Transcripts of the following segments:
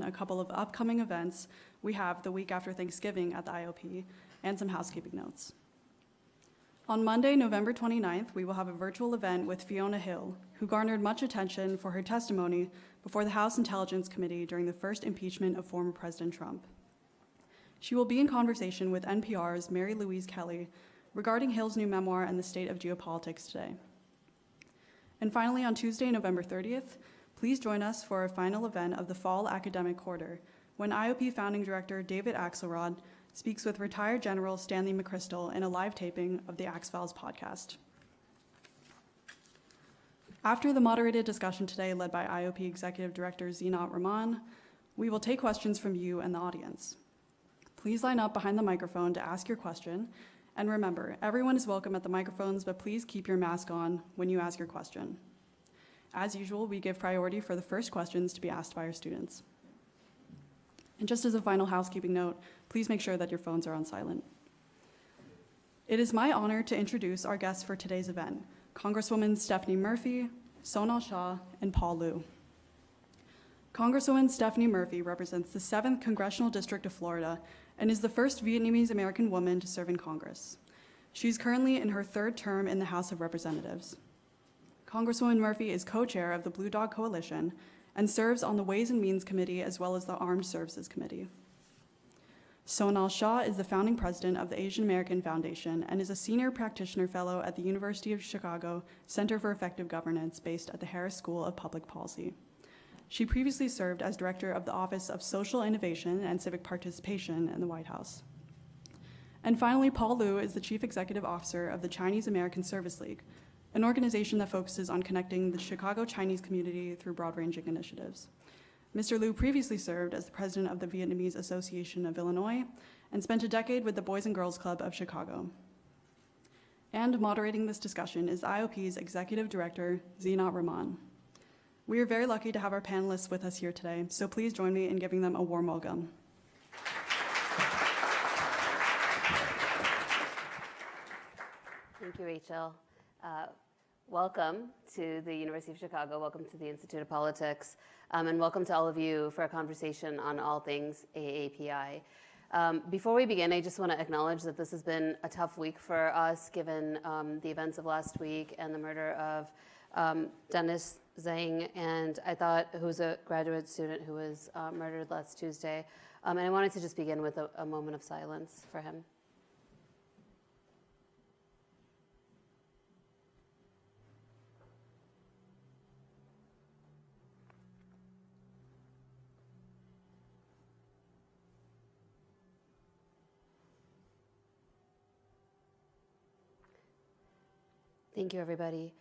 a couple of upcoming events we have the week after Thanksgiving at the IOP and some housekeeping notes. On Monday, November 29th, we will have a virtual event with Fiona Hill, who garnered much attention for her testimony before the House Intelligence Committee during the first impeachment of former President Trump. She will be in conversation with NPR's Mary Louise Kelly regarding Hill's new memoir and the state of geopolitics today. And finally, on Tuesday, November 30th, please join us for a final event of the fall academic quarter, when IOP founding director David Axelrod speaks with retired General Stanley McChrystal in a live taping of the Axe Files podcast. After the moderated discussion today led by IOP Executive Director Zinat Rahman, we will take questions from you and the audience. Please line up behind the microphone to ask your question, and remember, everyone is welcome at the microphones, but please keep your mask on when you ask your question. As usual, we give priority for the first questions to be asked by our students. And just as a final housekeeping note, please make sure that your phones are on silent. It is my honor to introduce our guests for today's event, Congresswoman Stephanie Murphy, Sonal Shah, and Paul Liu. Congresswoman Stephanie Murphy represents the 7th Congressional District of Florida and is the first Vietnamese-American woman to serve in Congress. She's currently in her 3rd term in the House of Representatives. Congresswoman Murphy is co-chair of the Blue Dog Coalition and serves on the Ways and Means Committee as well as the Armed Services Committee. Sonal Shah is the founding president of the Asian American Foundation and is a senior practitioner fellow at the University of Chicago Center for Effective Governance based at the Harris School of Public Policy. She previously served as director of the Office of Social Innovation and Civic Participation in the White House. And finally, Paul Liu is the chief executive officer of the Chinese American Service League, an organization that focuses on connecting the Chicago Chinese community through broad-ranging initiatives. Mr. Liu previously served as the president of the Vietnamese Association of Illinois and spent a decade with the Boys and Girls Club of Chicago. And moderating this discussion is IOP's executive director, Zinat Rahman. We are very lucky to have our panelists with us here today, so please join me in giving them a warm welcome. Thank you, Rachel. Welcome to the University of Chicago, welcome to the Institute of Politics, and welcome to all of you for a conversation on all things AAPI. Before we begin, I just want to acknowledge that this has been a tough week for us, given the events of last week and the murder of Dennis Zhang, and who was a graduate student who was murdered last Tuesday. And I wanted to just begin with a moment of silence for him. Thank you, everybody.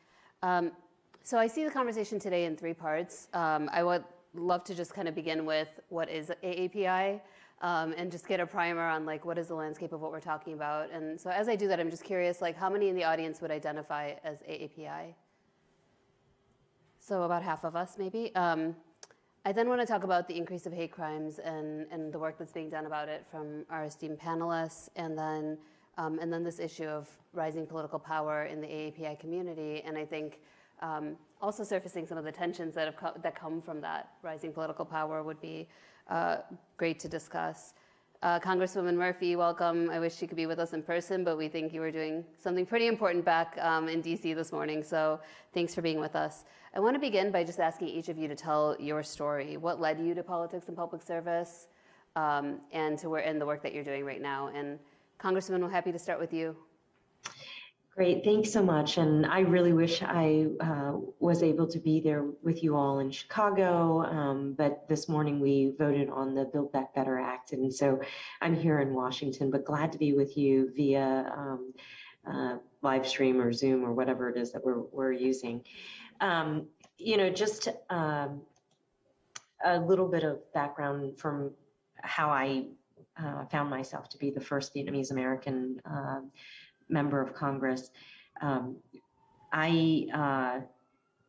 So I see the conversation today in 3 parts. I would love to just kind of begin with what is AAPI and just get a primer on what is the landscape of what we're talking about. And so as I do that, I'm just curious, how many in the audience would identify as AAPI? So about half of us, maybe. I then want to talk about the increase of hate crimes and the work that's being done about it from our esteemed panelists, and then this issue of rising political power in the AAPI community, and I think also surfacing some of the tensions that come from that rising political power would be great to discuss. Congresswoman Murphy, welcome. I wish she could be with us in person, but we think you were doing something pretty important back in DC this morning, so thanks for being with us. I want to begin by just asking each of you to tell your story. What led you to politics and public service, and to the work that you're doing right now? And Congresswoman, we're happy to start with you. Great, thanks so much. And I really wish I was able to be there with you all in Chicago, but this morning we voted on the Build Back Better Act, and so I'm here in Washington, but glad to be with you via live stream or Zoom or whatever it is that we're using. Just a little bit of background from how I found myself to be the first Vietnamese-American member of Congress. My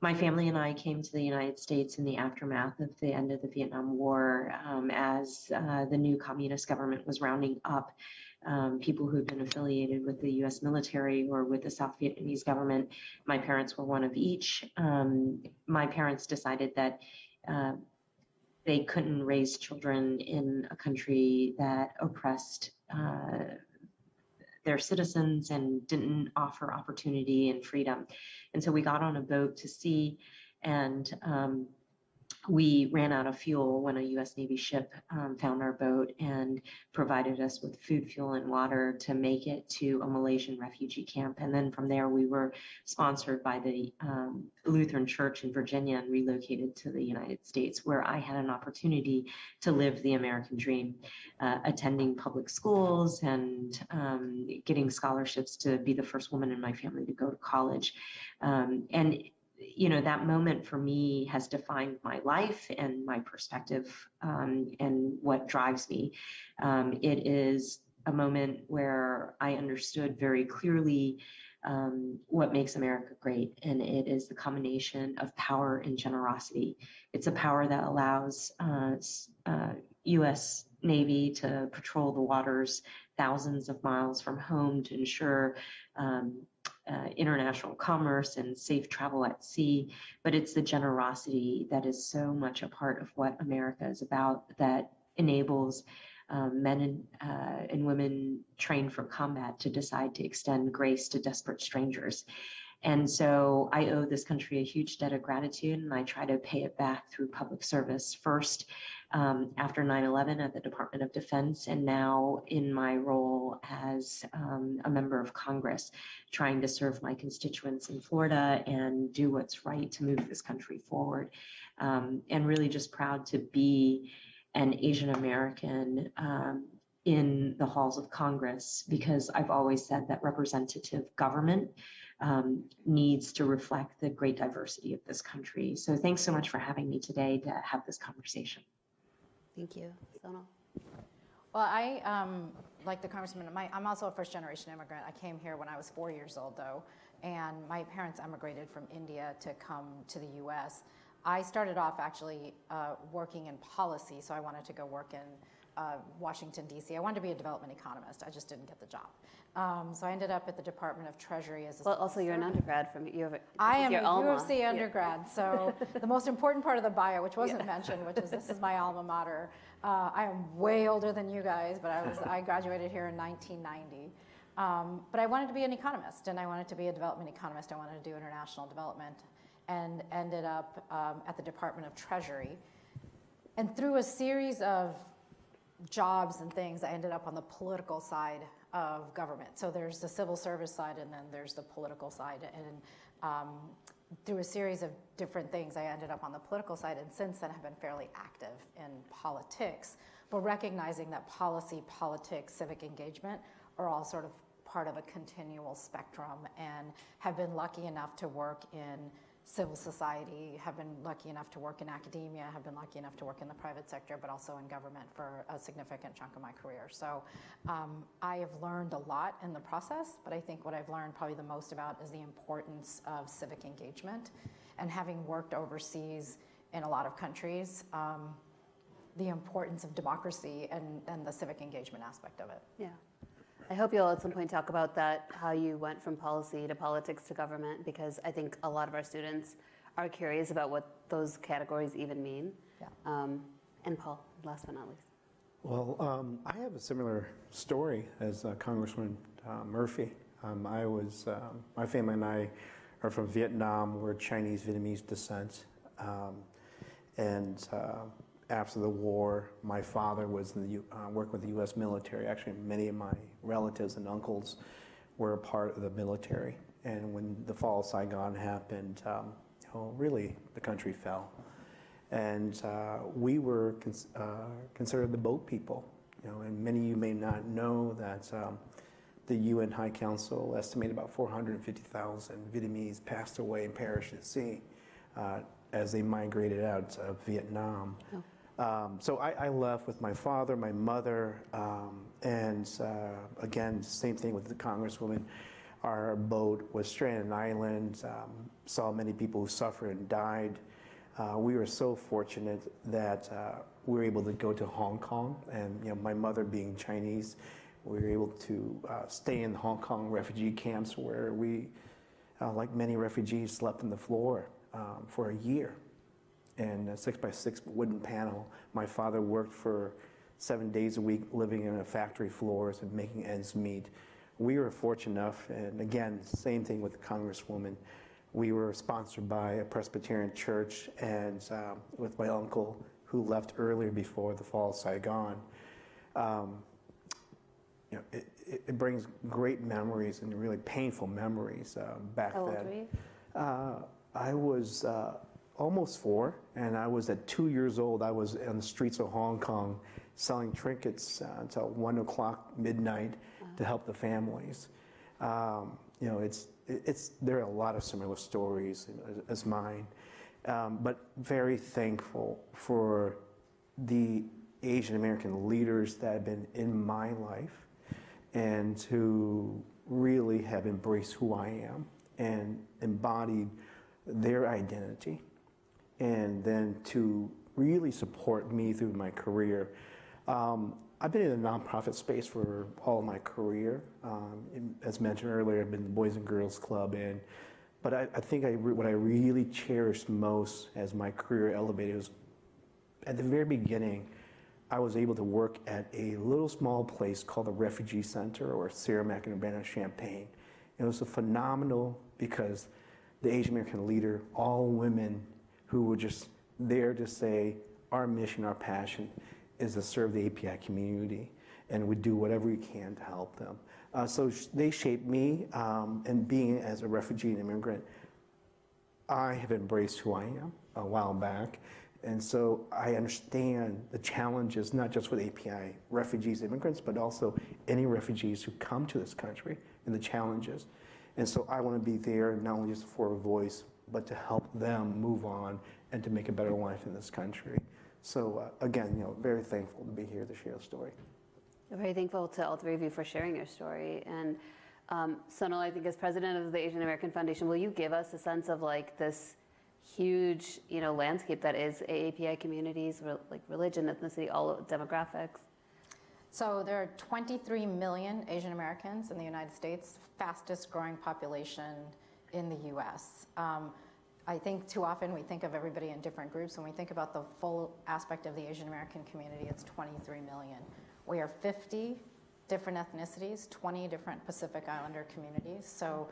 family and I came to the United States in the aftermath of the end of the Vietnam War, as the new communist government was rounding up people who had been affiliated with the U.S. military or with the South Vietnamese government. My parents were one of each. My parents decided that they couldn't raise children in a country that oppressed their citizens and didn't offer opportunity and freedom. And so we got on a boat to sea, and we ran out of fuel when a U.S. Navy ship found our boat and provided us with food, fuel, and water to make it to a Malaysian refugee camp. And then from there, we were sponsored by the Lutheran Church in Virginia and relocated to the United States, where I had an opportunity to live the American dream, attending public schools and getting scholarships to be the first woman in my family to go to college. And you know, that moment for me has defined my life and my perspective, and what drives me. It is a moment where I understood very clearly what makes America great, and it is the combination of power and generosity. It's a power that allows U.S. Navy to patrol the waters thousands of miles from home to ensure international commerce and safe travel at sea, but it's the generosity that is so much a part of what America is about, that enables men and women trained for combat to decide to extend grace to desperate strangers. And so I owe this country a huge debt of gratitude, and I try to pay it back through public service. First, after 9/11 at the Department of Defense, and now in my role as a member of Congress, trying to serve my constituents in Florida and do what's right to move this country forward. And really just proud to be an Asian American in the halls of Congress, because I've always said that representative government needs to reflect the great diversity of this country. So thanks so much for having me today to have this conversation. Thank you. Sonal? Well, I, like the Congressman, I'm also a first-generation immigrant. I came here when I was 4 years old, though, and my parents emigrated from India to come to the U.S. I started off actually working in policy, so I wanted to go work in Washington, D.C. I wanted to be a development economist. I just didn't get the job. So I ended up at the Department of Treasury as a Well, also you're an undergrad from I am your a alma. U of C undergrad, so the most important part of the bio, which wasn't mentioned, which is this is my alma mater. I am way older than you guys, but I graduated here in 1990. But I wanted to be an economist, and I wanted to be a development economist. I wanted to do international development, and ended up at the Department of Treasury. And through a series of jobs and things, I ended up on the political side of government. So there's the civil service side, and then there's the political side. And through a series of different things, I ended up on the political side, and since then have been fairly active in politics, but recognizing that policy, politics, civic engagement are all sort of part of a continual spectrum, and have been lucky enough to work in civil society, have been lucky enough to work in academia, have been lucky enough to work in the private sector, but also in government for a significant chunk of my career. So I have learned a lot in the process, but I think what I've learned probably the most about is the importance of civic engagement, and having worked overseas in a lot of countries, the importance of democracy and the civic engagement aspect of it. Yeah. I hope you'll at some point talk about that, how you went from policy to politics to government, because I think a lot of our students are curious about what those categories even mean. Yeah. And Paul, last but not least. Well, I have a similar story as Congressman Murphy. My family and I are from Vietnam. We're Chinese Vietnamese descent. After the war, my father was working with the U.S. military. Actually, many of my relatives and uncles were a part of the military. And when the fall of Saigon happened, really the country fell. And we were considered the boat people. And many of you may not know that the UN High Council estimated about 450,000 Vietnamese passed away and perished at sea as they migrated out of Vietnam. Oh. So I left with my father, my mother, and again, same thing with the Congresswoman. Our boat was stranded on an island, saw many people who suffered and died. We were so fortunate that we were able to go to Hong Kong, and my mother being Chinese, we were able to stay in Hong Kong refugee camps where we, like many refugees, slept on the floor for a year. and a 6x6 wooden panel. My father worked for 7 days a week, living in a factory floors and making ends meet. We were fortunate enough, and again, same thing with the Congresswoman. We were sponsored by a Presbyterian church, and with my uncle, who left earlier before the fall of Saigon. You know, it brings great memories and really painful memories back How old then. were you? I was almost 4, and I was at 2 years old. I was on the streets of Hong Kong selling trinkets until 1 o'clock midnight to help the families. You know, there are a lot of similar stories as mine, but very thankful for the Asian American leaders that have been in my life and who really have embraced who I am and embodied their identity, and then to really support me through my career. I've been in the nonprofit space for all of my career. As mentioned earlier, I've been in the Boys and Girls Club, but I think what I really cherished most as my career elevated was at the very beginning, I was able to work at a little small place called the Refugee Center, or Sarah McInerney Champaign. It was a phenomenal because the Asian American leader, all women who were just there to say, our mission, our passion is to serve the API community, and we do whatever we can to help them. So they shaped me, and being as a refugee and immigrant, I have embraced who I am a while back. And so I understand the challenges, not just with API refugees, immigrants, but also any refugees who come to this country and the challenges. And so I want to be there not only just for a voice, but to help them move on and to make a better life in this country. So again, you know, very thankful to be here to share the story. We're very thankful to all three of you for sharing your story. And Sonal, I think as president of the Asian American Foundation, will you give us a sense of like this huge, you know, landscape that is AAPI communities, like religion, ethnicity, all demographics? So there are 23 million Asian Americans in the United States, fastest growing population in the US. I think too often we think of everybody in different groups. When we think about the full aspect of the Asian American community, it's 23 million. We are 50 different ethnicities, 20 different Pacific Islander communities. So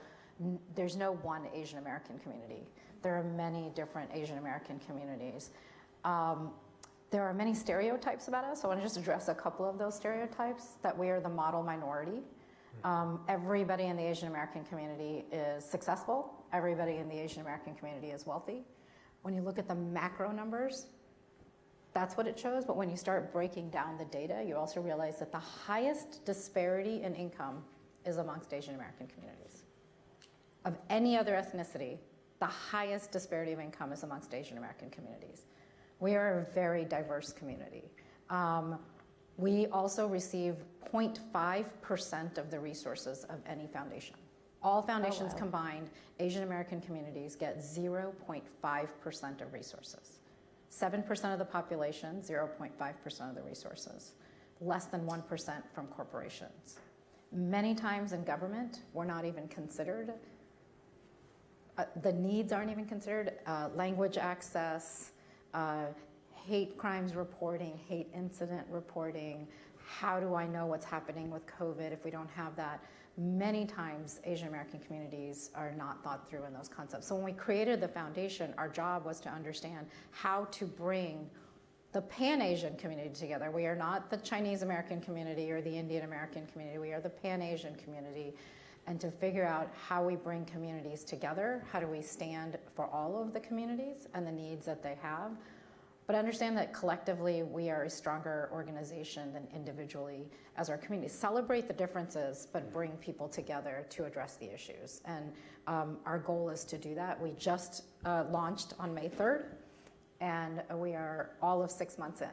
there's no one Asian American community. There are many different Asian American communities. There are many stereotypes about us. So I want to just address a couple of those stereotypes, that we are the model minority. Everybody in the Asian American community is successful. Everybody in the Asian American community is wealthy. When you look at the macro numbers, that's what it shows. But when you start breaking down the data, you also realize that the highest disparity in income is amongst Asian American communities. Of any other ethnicity, the highest disparity of income is amongst Asian American communities. We are a very diverse community. We also receive 0.5% of the resources of any foundation. All foundations combined, Asian American communities get 0.5% of resources. 7% of the population, 0.5% of the resources. Less than 1% from corporations. Many times in government, we're not even considered. The needs aren't even considered. Language access, hate crimes reporting, hate incident reporting. How do I know what's happening with COVID if we don't have that? Many times Asian American communities are not thought through in those concepts. So when we created the foundation, our job was to understand how to bring the Pan-Asian community together. We are not the Chinese American community or the Indian American community. We are the Pan-Asian community. And to figure out how we bring communities together, how do we stand for all of the communities and the needs that they have, but understand that collectively we are a stronger organization than individually as our community. Celebrate the differences, but bring people together to address the issues. And our goal is to do that. We just launched on May 3rd, and we are all of 6 months in.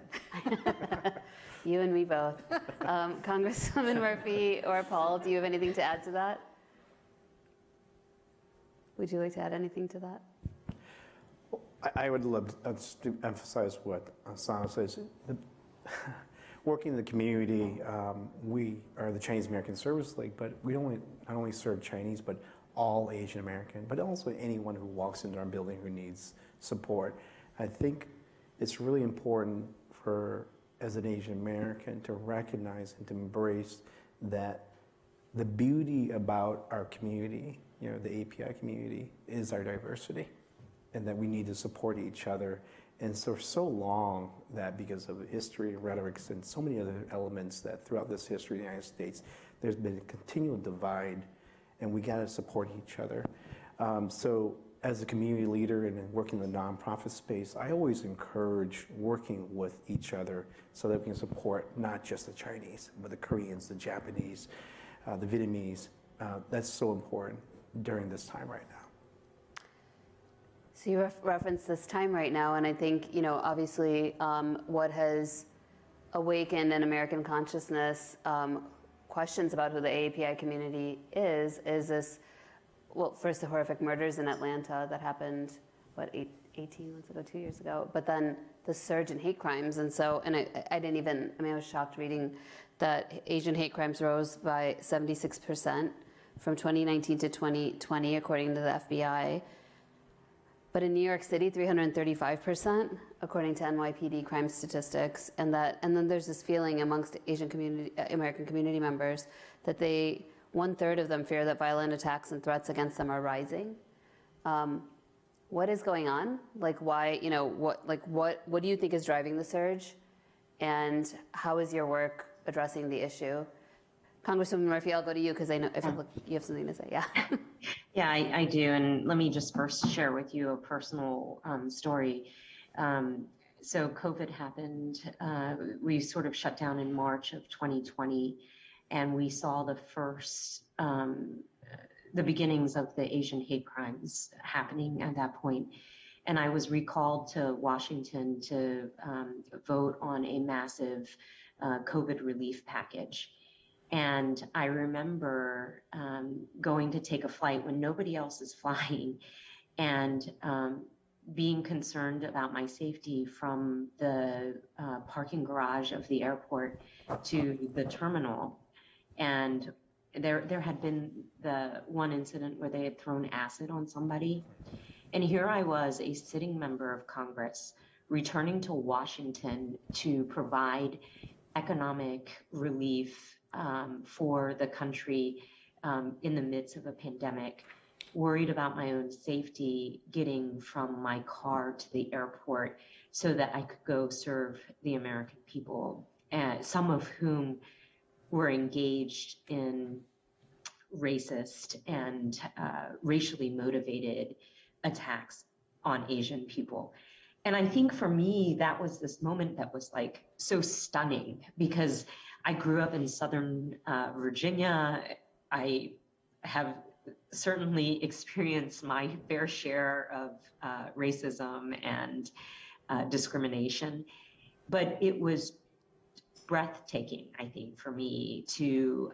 You and me both. Congresswoman Murphy or Paul, do you have anything to add to that? Would you like to add anything to that? I would love to emphasize what Sana says. Working in the community, we are the Chinese American Service League, but we not only serve Chinese, but all Asian American, but also anyone who walks into our building who needs support. I think it's really important for, as an Asian American, to recognize and to embrace that the beauty about our community, you know, the API community, is our diversity, and that we need to support each other. And so for so long that because of history and rhetorics and so many other elements that throughout this history of the United States, there's been a continual divide, and we gotta support each other. So as a community leader and working in the nonprofit space, I always encourage working with each other so that we can support not just the Chinese, but the Koreans, the Japanese, the Vietnamese. That's so important during this time right now. So you referenced this time right now, and I think, you know, obviously what has awakened in American consciousness questions about who the AAPI community is this, well, first the horrific murders in Atlanta that happened, what, 18 months ago, 2 years ago, but then the surge in hate crimes. And so, and I didn't even, I mean, I was shocked reading that Asian hate crimes rose by 76% from 2019 to 2020, according to the FBI. But in New York City, 335%, according to NYPD crime statistics. And then there's this feeling amongst American community members that 1/3 of them fear that violent attacks and threats against them are rising. What is going on? Like, why, you know, what do you think is driving the surge? And how is your work addressing the issue? Congresswoman Murphy, I'll go to you because I know if you have something to say. Yeah. Yeah, I do. And let me just first share with you a personal story. So COVID happened. We sort of shut down in March of 2020, and we saw the beginnings of the Asian hate crimes happening at that point. And I was recalled to Washington to vote on a massive COVID relief package. And I remember going to take a flight when nobody else is flying, and being concerned about my safety from the parking garage of the airport to the terminal. And there had been the one incident where they had thrown acid on somebody. And here I was, a sitting member of Congress, returning to Washington to provide economic relief for the country in the midst of a pandemic, worried about my own safety getting from my car to the airport so that I could go serve the American people, some of whom were engaged in racist and racially motivated attacks on Asian people. And I think for me, that was this moment that was like so stunning, because I grew up in Southern Virginia. I have certainly experienced my fair share of racism and discrimination, but it was breathtaking, I think, for me to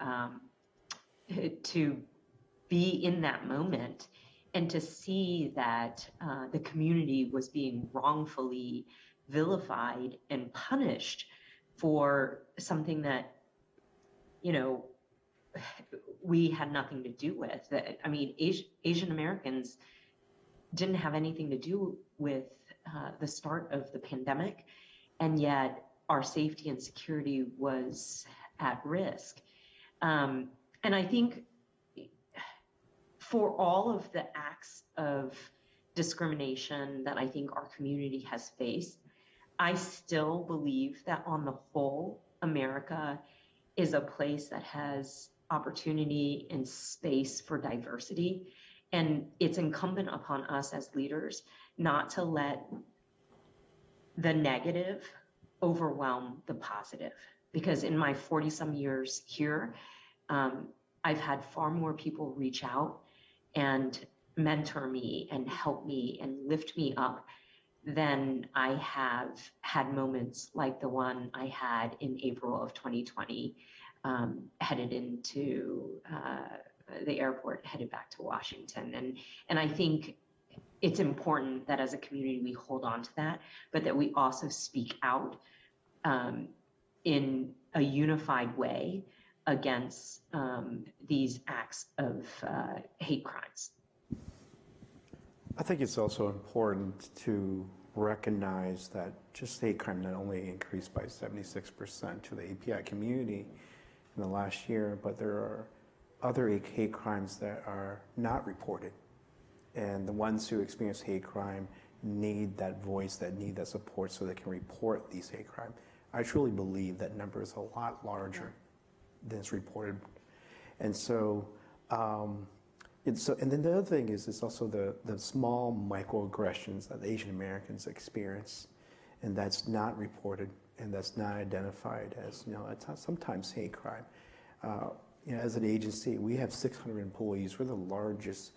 be in that moment and to see that the community was being wrongfully vilified and punished for something that, you know, we had nothing to do with. I mean, Asian Americans didn't have anything to do with the start of the pandemic, and yet our safety and security was at risk. And I think for all of the acts of discrimination that I think our community has faced, I still believe that on the whole, America is a place that has opportunity and space for diversity. And it's incumbent upon us as leaders not to let the negative overwhelm the positive. Because in my 40-some years here, I've had far more people reach out and mentor me and help me and lift me up than I have had moments like the one I had in April of 2020, headed into the airport, headed back to Washington. And I think it's important that as a community we hold on to that, but that we also speak out in a unified way against these acts of hate crimes. I think it's also important to recognize that just hate crime not only increased by 76% to the API community in the last year, but there are other hate crimes that are not reported. And the ones who experience hate crime need that voice, that need that support so they can report these hate crime. I truly believe that number is a lot larger than is reported. And so, and then the other thing is it's also the small microaggressions that Asian Americans experience, and that's not reported and that's not identified as, it's sometimes hate crime. As an agency, we have 600 employees. We're the largest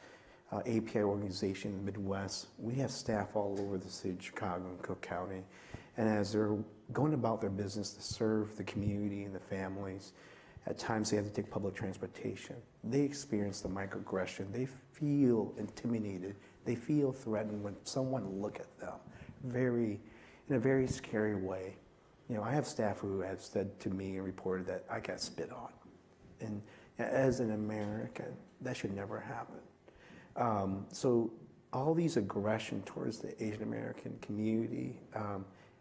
API organization in the Midwest. We have staff all over the city of Chicago and Cook County. And as they're going about their business to serve the community and the families, at times they have to take public transportation. They experience the microaggression. They feel intimidated. They feel threatened when someone look at them in a very scary way. I have staff who have said to me and reported that I got spit on. And as an American, that should never happen. So all these aggression towards the Asian American community,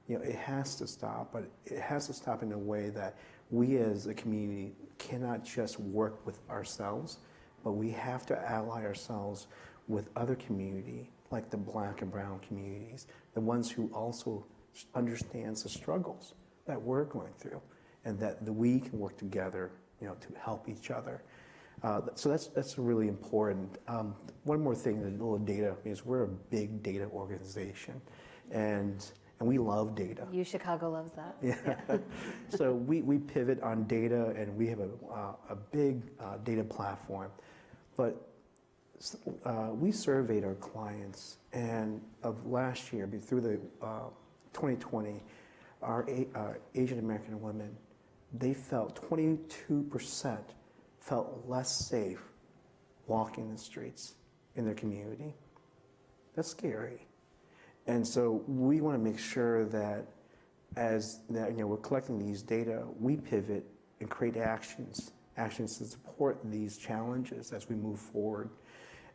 it has to stop, but it has to stop in a way that we as a community cannot just work with ourselves, but we have to ally ourselves with other community, like the Black and brown communities, the ones who also understands the struggles that we're going through, and that we can work together, to help each other. So that's really important. One more thing, a little data, is we're a big data organization, and we love data. Chicago loves that. Yeah. So we pivot on data, and we have a big data platform. But we surveyed our clients, and of last year, through the 2020, our Asian American women, they felt 22% felt less safe walking the streets in their community. That's scary. And so we want to make sure that we're collecting these data, we pivot and create actions to support these challenges as we move forward.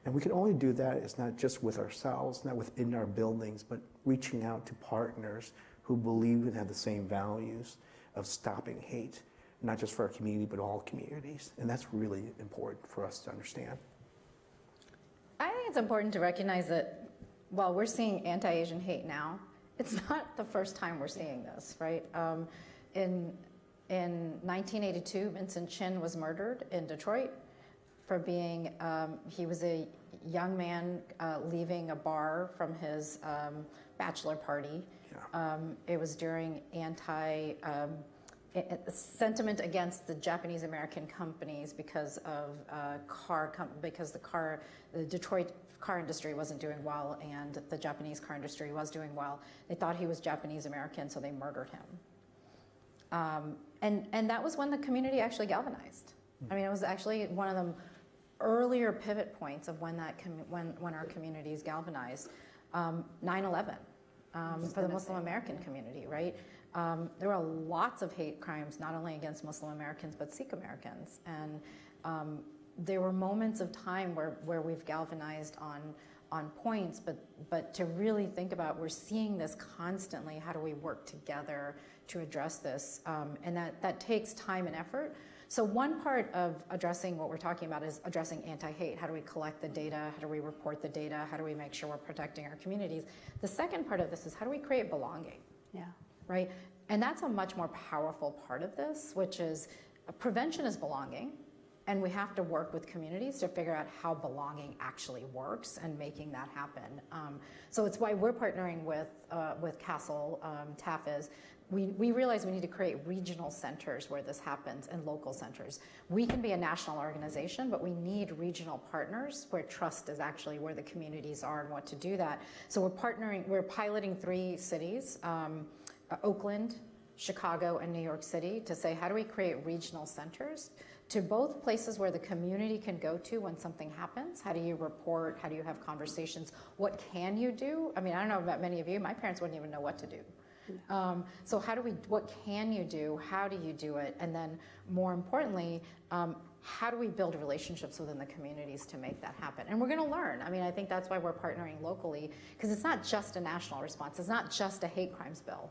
And we can only do that, it's not just with ourselves, not within our buildings, but reaching out to partners who believe and have the same values of stopping hate, not just for our community, but all communities. And that's really important for us to understand. I think it's important to recognize that while we're seeing anti-Asian hate now, it's not the first time we're seeing this, right? In 1982, Vincent Chin was murdered in Detroit for being, he was a young man leaving a bar from his bachelor party. Yeah. It was during sentiment against the Japanese-American companies because of the Detroit car industry wasn't doing well and the Japanese car industry was doing well. They thought he was Japanese-American, so they murdered him. And that was when the community actually galvanized. I mean, it was actually one of the earlier pivot points of when our communities galvanized. 9/11 for the Muslim American community, right? There were lots of hate crimes, not only against Muslim Americans, but Sikh Americans. And there were moments of time where we've galvanized on points, but to really think about, we're seeing this constantly, how do we work together to address this? And that takes time and effort. So one part of addressing what we're talking about is addressing anti-hate. How do we collect the data? How do we report the data? How do we make sure we're protecting our communities? The second part of this is how do we create belonging? Yeah. Right? And that's a much more powerful part of this, which is prevention is belonging. And we have to work with communities to figure out how belonging actually works and making that happen. So it's why we're partnering with Castle TAF. We realize we need to create regional centers where this happens and local centers. We can be a national organization, but we need regional partners where trust is actually where the communities are and what to do that. So we're piloting 3 cities, Oakland, Chicago, and New York City, to say, how do we create regional centers to both places where the community can go to when something happens? How do you report? How do you have conversations? What can you do? I mean, I don't know about many of you, my parents wouldn't even know what to do. So what can you do? How do you do it? And then more importantly, how do we build relationships within the communities to make that happen? And we're going to learn. I mean, I think that's why we're partnering locally, because it's not just a national response. It's not just a hate crimes bill.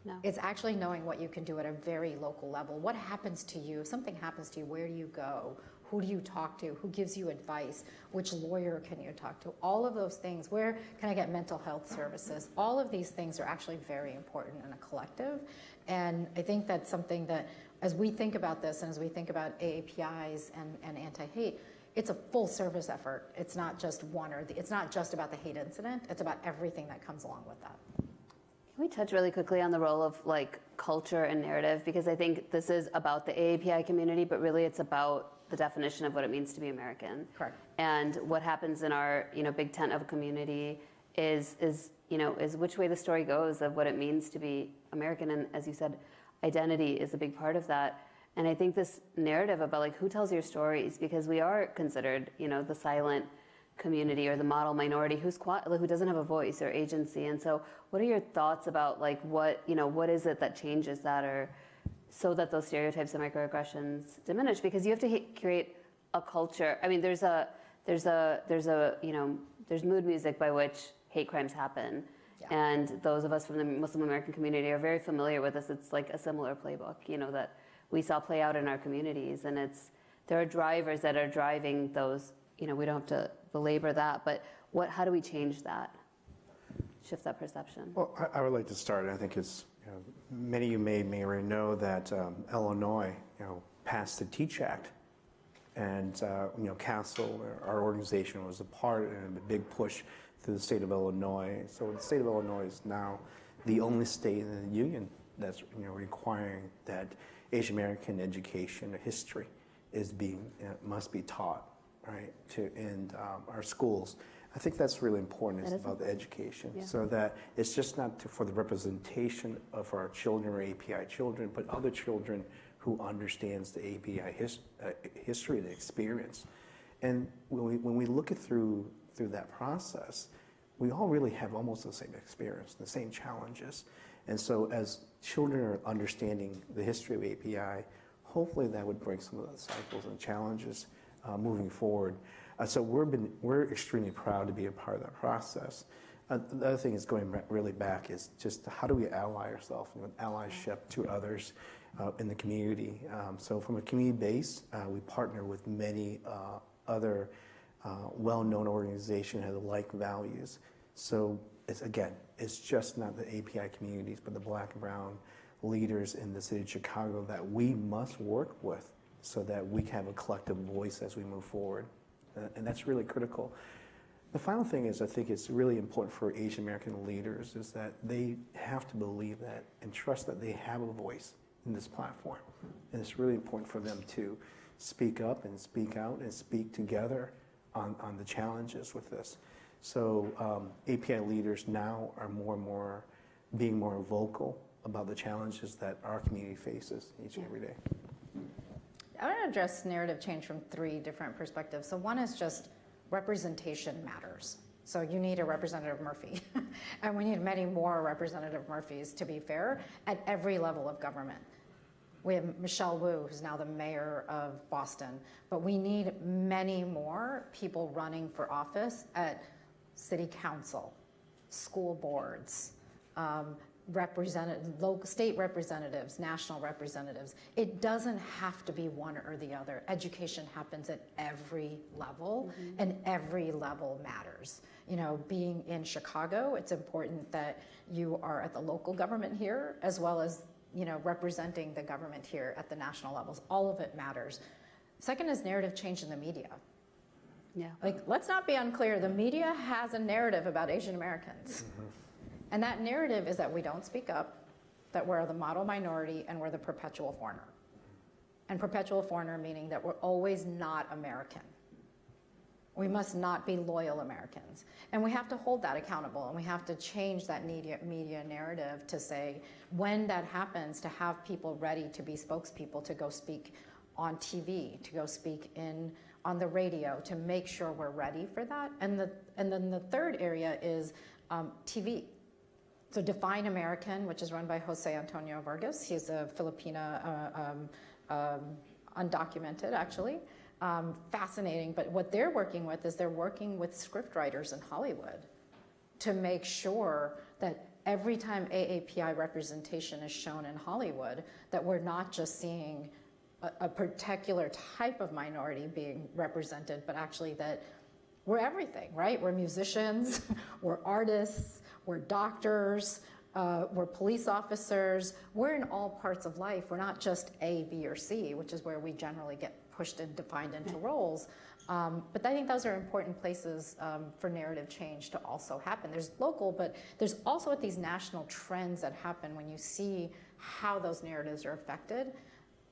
No. It's actually knowing what you can do at a very local level. What happens to you? If something happens to you, where do you go? Who do you talk to? Who gives you advice? Which lawyer can you talk to? All of those things. Where can I get mental health services? All of these things are actually very important in a collective. And I think that's something that, as we think about this and as we think about AAPIs and anti-hate, it's a full service effort. It's not just it's not just about the hate incident. It's about everything that comes along with that. Can we touch really quickly on the role of like culture and narrative? Because I think this is about the AAPI community, but really it's about the definition of what it means to be American. Correct. And what happens in our, big tent of a community is which way the story goes of what it means to be American. And as you said, identity is a big part of that. And I think this narrative about like who tells your stories, because we are considered, the silent community or the model minority who doesn't have a voice or agency. And so what are your thoughts about like what is it that changes that, or so that those stereotypes and microaggressions diminish? Because you have to create a culture. I mean, there's mood music by which hate crimes happen. Yeah. And those of us from the Muslim American community are very familiar with this. It's like a similar playbook, that we saw play out in our communities. And there are drivers that are driving those, we don't have to belabor that, but how do we change that? Shift that perception? Well, I would like to start. I think it's, many of you may already know that Illinois, passed the TEACH Act. And, Council, our organization, was a part and a big push through the state of Illinois. So the state of Illinois is now the only state in the union that's, requiring that Asian American education or history must be taught, right, in our schools. I think that's really important. It's about the education, so that it's just not for the representation of our children or API children, but other children who understands the API history, the experience. And when we look it through that process, we all really have almost the same experience, the same challenges. And so as children are understanding the history of API, hopefully that would break some of the cycles and challenges moving forward. So we're extremely proud to be a part of that process. The other thing is going really back is just how do we ally ourselves with allyship to others in the community. So from a community base, we partner with many other well-known organizations that have like values. So it's just not the API communities, but the Black and Brown leaders in the city of Chicago that we must work with so that we can have a collective voice as we move forward. And that's really critical. The final thing is, I think it's really important for Asian American leaders is that they have to believe that and trust that they have a voice in this platform. And it's really important for them to speak up and speak out and speak together on the challenges with this. So API leaders now are more and more being more vocal about the challenges that our community faces each and every day. I want to address narrative change from 3 different perspectives. So one is just representation matters. So you need a Representative Murphy, and we need many more Representative Murphys, to be fair, at every level of government. We have Michelle Wu, who's now the mayor of Boston, but we need many more people running for office at city council, school boards, state representatives, national representatives. It doesn't have to be one or the other. Education happens at every level, and every level matters. Being in Chicago, it's important that you are at the local government here, as well as representing the government here at the national levels. All of it matters. Second is narrative change in the media. Yeah. Let's not be unclear. The media has a narrative about Asian Americans. And that narrative is that we don't speak up, that we're the model minority, and we're the perpetual foreigner. And perpetual foreigner meaning that we're always not American. We must not be loyal Americans. And we have to hold that accountable, and we have to change that media narrative to say, when that happens, to have people ready to be spokespeople, to go speak on TV, to go speak on the radio, to make sure we're ready for that. And then the third area is TV. So Define American, which is run by Jose Antonio Vargas. He's a Filipina, undocumented actually. Fascinating, but what they're working with is they're working with scriptwriters in Hollywood to make sure that every time AAPI representation is shown in Hollywood, that we're not just seeing a particular type of minority being represented, but actually that we're everything, right? We're musicians, we're artists, we're doctors, we're police officers. We're in all parts of life. We're not just A, B, or C, which is where we generally get pushed and defined into roles. But I think those are important places for narrative change to also happen. There's local, but there's also these national trends that happen when you see how those narratives are affected.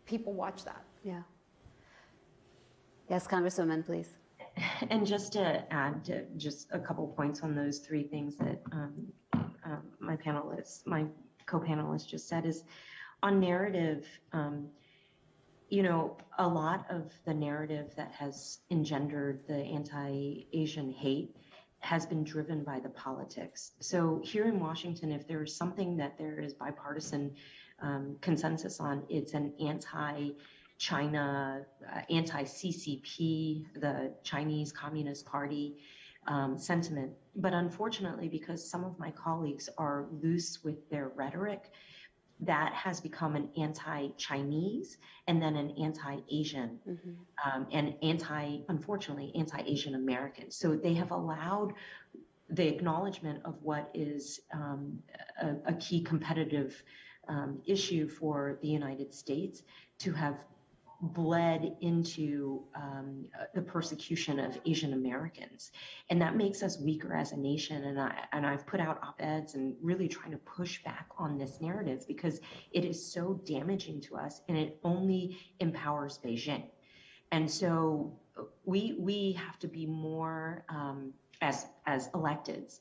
People watch that. Yeah. Yes, Congresswoman, please. And just to add to just a couple points on those three things that my co-panelist just said is on narrative, you know, a lot of the narrative that has engendered the anti-Asian hate has been driven by the politics. So here in Washington, if there is something that there is bipartisan consensus on, it's an anti-China, anti-CCP, the Chinese Communist Party sentiment. But unfortunately, because some of my colleagues are loose with their rhetoric, that has become an anti-Chinese and then an anti-Asian and unfortunately, anti-Asian American. So they have allowed the acknowledgement of what is a key competitive issue for the United States to have bled into the persecution of Asian Americans. And that makes us weaker as a nation. And I've put out op-eds and really trying to push back on this narrative because it is so damaging to us and it only empowers Beijing. And so we have to be more, as electeds,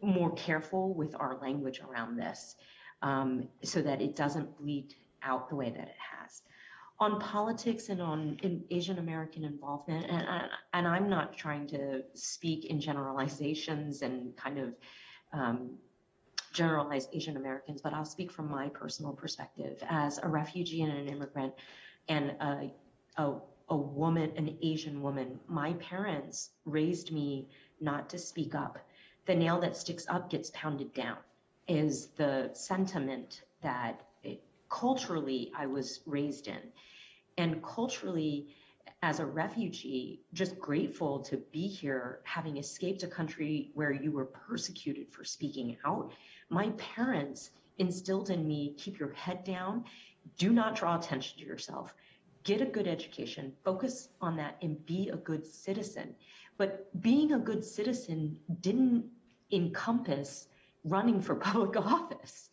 more careful with our language around this so that it doesn't bleed out the way that it has. On politics and on Asian American involvement, and I'm not trying to speak in generalizations and kind of generalize Asian Americans, but I'll speak from my personal perspective as a refugee and an immigrant and a woman, an Asian woman. My parents raised me not to speak up. The nail that sticks up gets pounded down is the sentiment that culturally I was raised in. And culturally, as a refugee, just grateful to be here, having escaped a country where you were persecuted for speaking out. My parents instilled in me, keep your head down, do not draw attention to yourself, get a good education, focus on that and be a good citizen. But being a good citizen didn't encompass running for public office.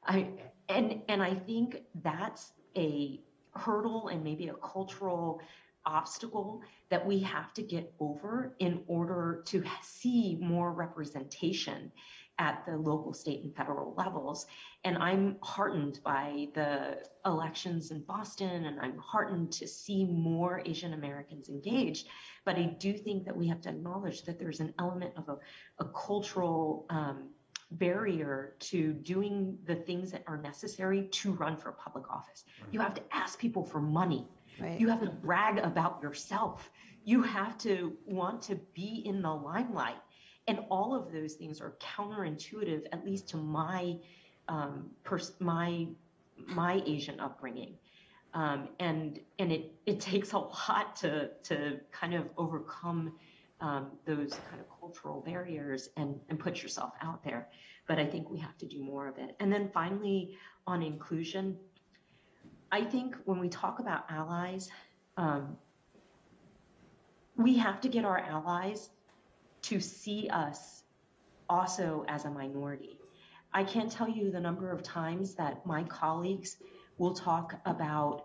And I think that's a hurdle and maybe a cultural obstacle that we have to get over in order to see more representation at the local, state, and federal levels. And I'm heartened by the elections in Boston, and I'm heartened to see more Asian Americans engaged. But I do think that we have to acknowledge that there's an element of a cultural barrier to doing the things that are necessary to run for public office. You have to ask people for money. Right. You have to brag about yourself. You have to want to be in the limelight. And all of those things are counterintuitive, at least to my Asian upbringing. And it takes a lot to kind of overcome those kind of cultural barriers and put yourself out there. But I think we have to do more of it. And then finally, on inclusion, I think when we talk about allies, we have to get our allies to see us also as a minority. I can't tell you the number of times that my colleagues will talk about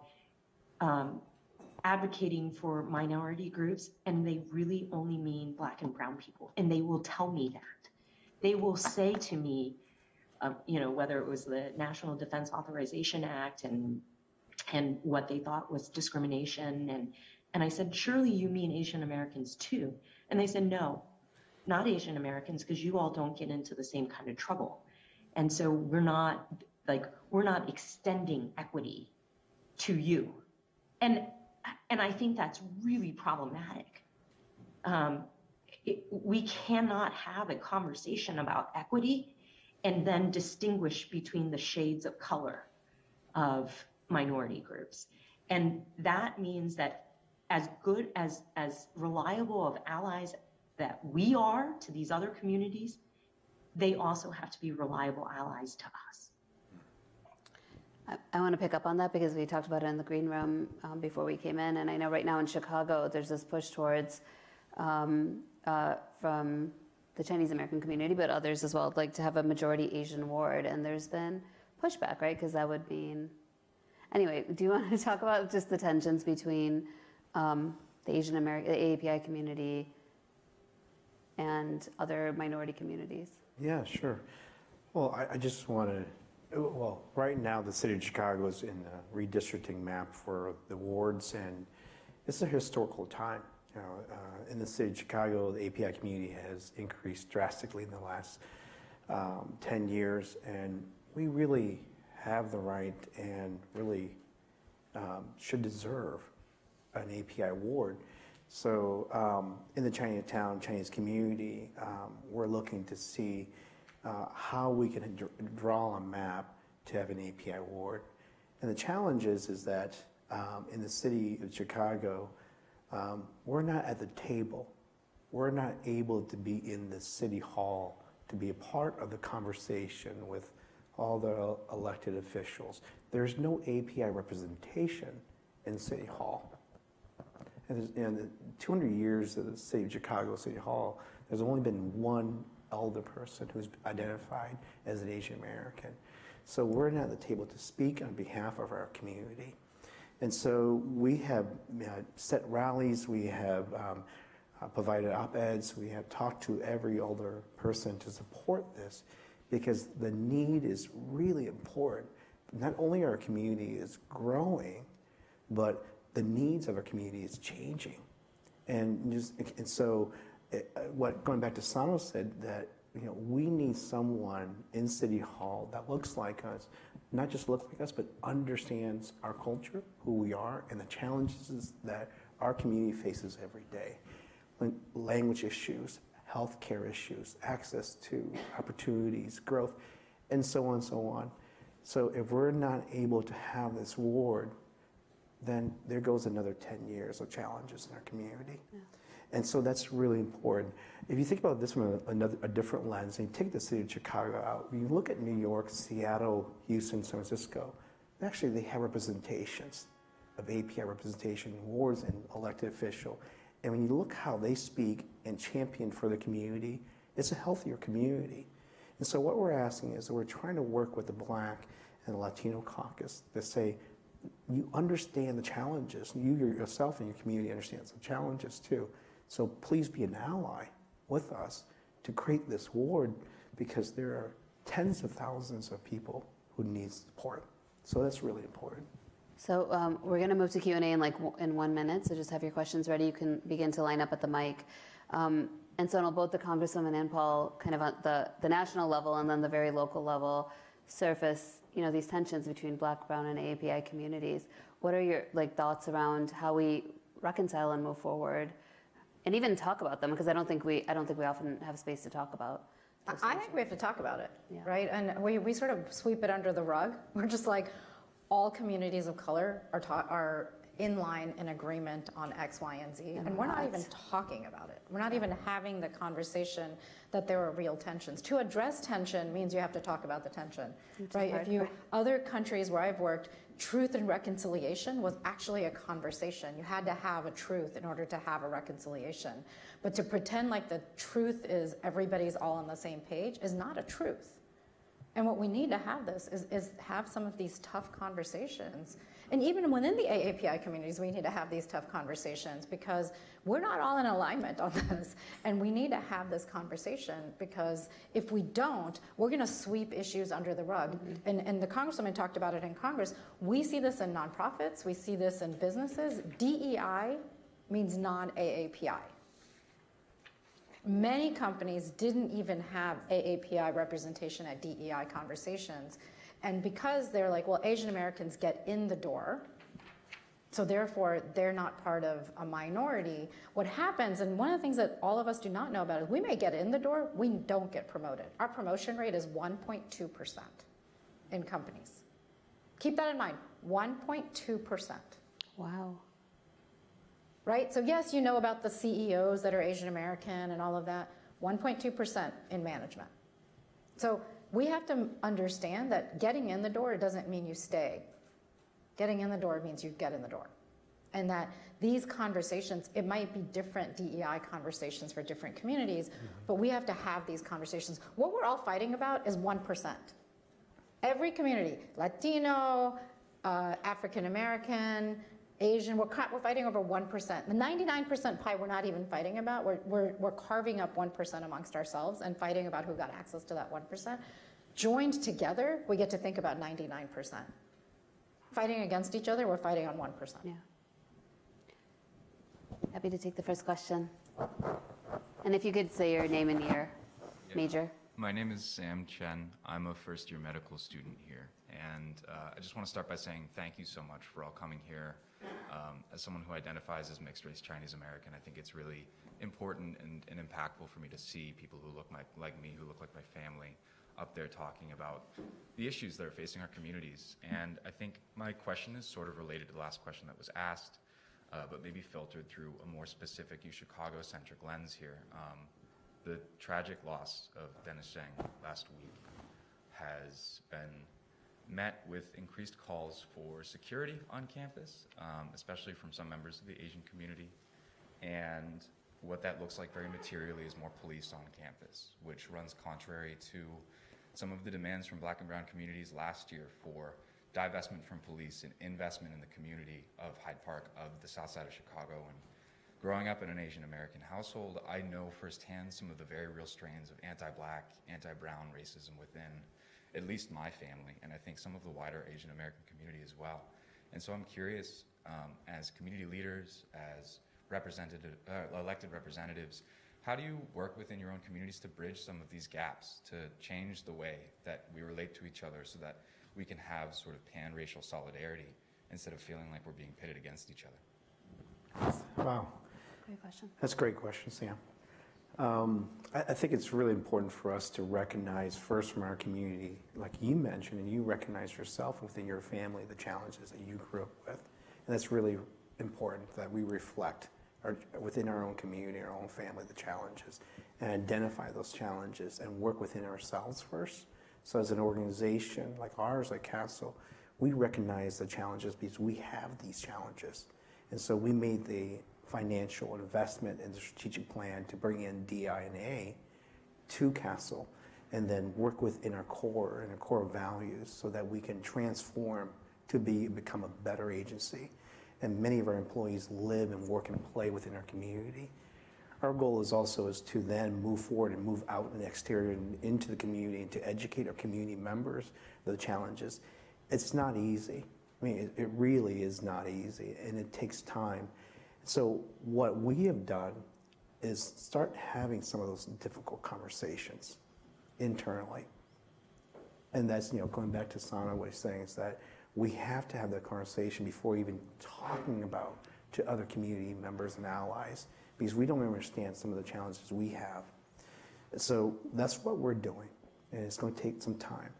advocating for minority groups, and they really only mean Black and brown people. And they will tell me that. They will say to me, you know, whether it was the National Defense Authorization Act and what they thought was discrimination. And I said, surely you mean Asian Americans too. And they said, no, not Asian Americans, because you all don't get into the same kind of trouble. And so we're not extending equity to you. And I think that's really problematic. We cannot have a conversation about equity and then distinguish between the shades of color of minority groups. And that means that as good as reliable of allies that we are to these other communities, they also have to be reliable allies to us. I want to pick up on that because we talked about it in the green room before we came in, and I know right now in Chicago there's this push towards from the Chinese-American community, but others as well, like to have a majority Asian ward, and there's been pushback, right? Because that would mean, anyway, do you want to talk about just the tensions between the Asian-American, the AAPI community and other minority communities? Yeah, sure. Well, I just want to, well, right now the city of Chicago is in a redistricting map for the wards, and it's a historical time. You know, in the city of Chicago, the API community has increased drastically in the last 10 years, and we really have the right and really should deserve an API ward. So in the Chinatown Chinese community, we're looking to see how we can draw a map to have an API ward. And the challenge is that in the city of Chicago, we're not at the table. We're not able to be in the city hall to be a part of the conversation with all the elected officials. There's no API representation in City Hall. And in the 200 years of the city of Chicago City Hall, there's only been one elder person who's identified as an Asian American. So we're not at the table to speak on behalf of our community. And so we have set rallies, we have provided op-eds, we have talked to every older person to support this, because the need is really important. Not only our community is growing, but the needs of our community is changing. And so going back to Sano said, that we need someone in City Hall that looks like us, not just looks like us, but understands our culture, who we are, and the challenges that our community faces every day. Language issues, healthcare issues, access to opportunities, growth, and so on and so on. So if we're not able to have this ward, then there goes another 10 years of challenges in our community. Yeah. And so that's really important. If you think about this from a different lens, and you take the city of Chicago out, when you look at New York, Seattle, Houston, San Francisco, actually they have representations of API representation in wards and elected official. And when you look how they speak and champion for the community, it's a healthier community. And so what we're asking is that we're trying to work with the Black and the Latino caucus to say, you understand the challenges. You yourself and your community understands the challenges too. So please be an ally with us to create this ward, because there are tens of thousands of people who need support. So that's really important. So we're going to move to Q&A in 1 minute. So just have your questions ready. You can begin to line up at the mic. And so both the Congresswoman and Paul, kind of at the national level and then the very local level, surface these tensions between Black, Brown, and AAPI communities. What are your thoughts around how we reconcile and move forward, and even talk about them? Because I don't think we often have space to talk about. I think we have to talk about it, yeah. Right? And we sort of sweep it under the rug. We're just like, all communities of color are in line in agreement on X, Y, and Z, and we're not even talking about it. We're not even having the conversation that there are real tensions. To address tension means you have to talk about the tension, right? Other countries where I've worked, truth and reconciliation was actually a conversation. You had to have a truth in order to have a reconciliation. But to pretend like the truth is everybody's all on the same page is not a truth. And what we need to have is have some of these tough conversations. And even within the AAPI communities, we need to have these tough conversations, because we're not all in alignment on this. And we need to have this conversation, because if we don't, we're going to sweep issues under the rug. Mm-hmm. And the Congresswoman talked about it in Congress. We see this in nonprofits. We see this in businesses. DEI means non-AAPI. Many companies didn't even have AAPI representation at DEI conversations. And because they're like, well, Asian Americans get in the door, so therefore they're not part of a minority, what happens, and one of the things that all of us do not know about is we may get in the door, we don't get promoted. Our promotion rate is 1.2% in companies. Keep that in mind, 1.2%. Wow. Right? So yes, you know about the CEOs that are Asian American and all of that, 1.2% in management. So we have to understand that getting in the door doesn't mean you stay. Getting in the door means you get in the door. And that these conversations, it might be different DEI conversations for different communities, but we have to have these conversations. What we're all fighting about is 1%. Every community, Latino, African American, Asian, we're fighting over 1%. The 99% pie we're not even fighting about. We're carving up 1% amongst ourselves and fighting about who got access to that 1%. Joined together, we get to think about 99%. Fighting against each other, we're fighting on 1%. Yeah. Happy to take the first question. And if you could say your name and your major. My name is Sam Chen. I'm a first-year medical student here. And I just want to start by saying thank you so much for all coming here. As someone who identifies as mixed-race Chinese-American, I think it's really important and impactful for me to see people who look like me, who look like my family, up there talking about the issues that are facing our communities. And I think my question is sort of related to the last question that was asked, but maybe filtered through a more specific Chicago-centric lens here. The tragic loss of Dennis Zheng last week has been met with increased calls for security on campus, especially from some members of the Asian community. And what that looks like very materially is more police on campus, which runs contrary to some of the demands from Black and brown communities last year for divestment from police and investment in the community of Hyde Park, of the south side of Chicago. And growing up in an Asian American household, I know firsthand some of the very real strains of anti-Black, anti-brown racism within at least my family, and I think some of the wider Asian American community as well. And so I'm curious, as community leaders, as elected representatives, how do you work within your own communities to bridge some of these gaps, to change the way that we relate to each other so that we can have sort of pan-racial solidarity instead of feeling like we're being pitted against each other? Wow. Great question. That's a great question, Sam. I think it's really important for us to recognize first from our community, like you mentioned, and you recognize yourself within your family, the challenges that you grew up with. And that's really important that we reflect within our own community, our own family, the challenges, and identify those challenges and work within ourselves first. So as an organization like ours, like Castle, we recognize the challenges because we have these challenges. And so we made the financial investment in the strategic plan to bring in DI&A to Castle and then work within our core values so that we can transform to become a better agency. And many of our employees live and work and play within our community. Our goal is to then move forward and move out in the exterior and into the community and to educate our community members the challenges. It's not easy. I mean, it really is not easy, and it takes time. So what we have done is start having some of those difficult conversations internally. And that's, going back to Sana, what he's saying is that we have to have that conversation before even talking about to other community members and allies, because we don't understand some of the challenges we have. So that's what we're doing, and it's going to take some time.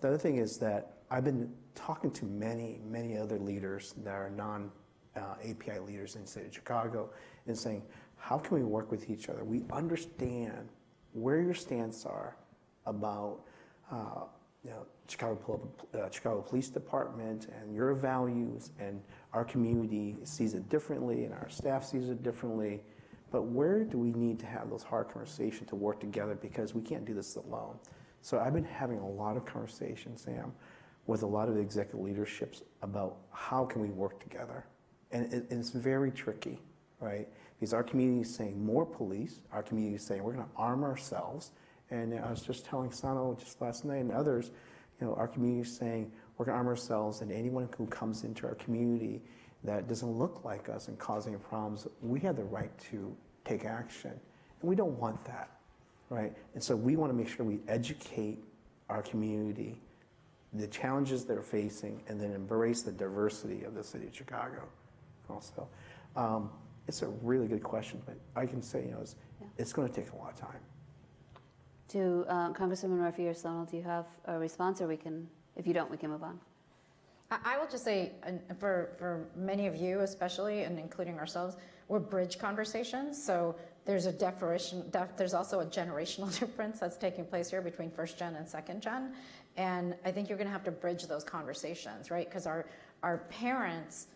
The other thing is that I've been talking to many, many other leaders that are non-API leaders in the state of Chicago and saying, how can we work with each other? We understand where your stance are about Chicago Police Department and your values, and our community sees it differently and our staff sees it differently. But where do we need to have those hard conversations to work together, because we can't do this alone. So I've been having a lot of conversations, Sam, with a lot of the executive leaderships about how can we work together. And it's very tricky, right? Because our community is saying more police, our community is saying we're going to arm ourselves. And I was just telling Sano just last night and others, our community is saying we're going to arm ourselves, and anyone who comes into our community that doesn't look like us and causing problems, we have the right to take action. We don't want that, right? And so we want to make sure we educate our community, the challenges they're facing, and then embrace the diversity of the city of Chicago also. It's a really good question, but I can say, it's going to take a lot of time. Do Congresswoman Murphy or Sloan, do you have a response, or we can, if you don't, we can move on? I will just say, for many of you especially, and including ourselves, we're bridge conversations. So there's there's also a generational difference that's taking place here between first gen and second gen. And I think you're going to have to bridge those conversations, right? Because our parents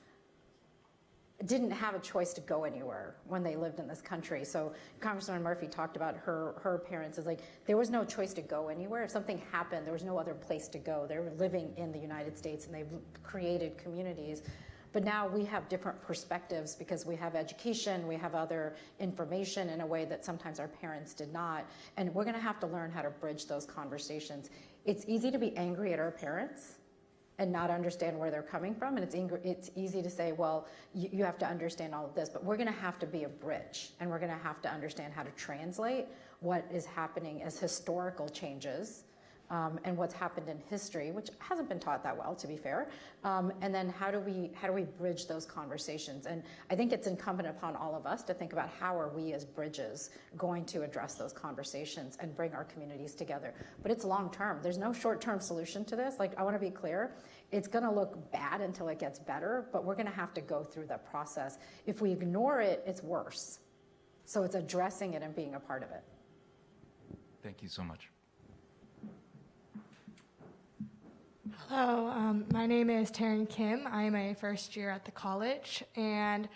didn't have a choice to go anywhere when they lived in this country. So Congresswoman Murphy talked about her parents as like, there was no choice to go anywhere. If something happened, there was no other place to go. They were living in the United States and they've created communities. But now we have different perspectives because we have education, we have other information in a way that sometimes our parents did not. And we're gonna have to learn how to bridge those conversations. It's easy to be angry at our parents and not understand where they're coming from. And it's easy to say, well, you have to understand all of this, but we're gonna have to be a bridge, and we're gonna have to understand how to translate what is happening as historical changes, and what's happened in history, which hasn't been taught that well, to be fair. And then how do we bridge those conversations? And I think it's incumbent upon all of us to think about how are we as bridges going to address those conversations and bring our communities together. But it's long term. There's no short-term solution to this. Like, I want to be clear. It's going to look bad until it gets better, but we're going to have to go through the process. If we ignore it, it's worse. So it's addressing it and being a part of it. Thank you so much. Hello, my name is Taryn Kim. I'm a first year at the college, and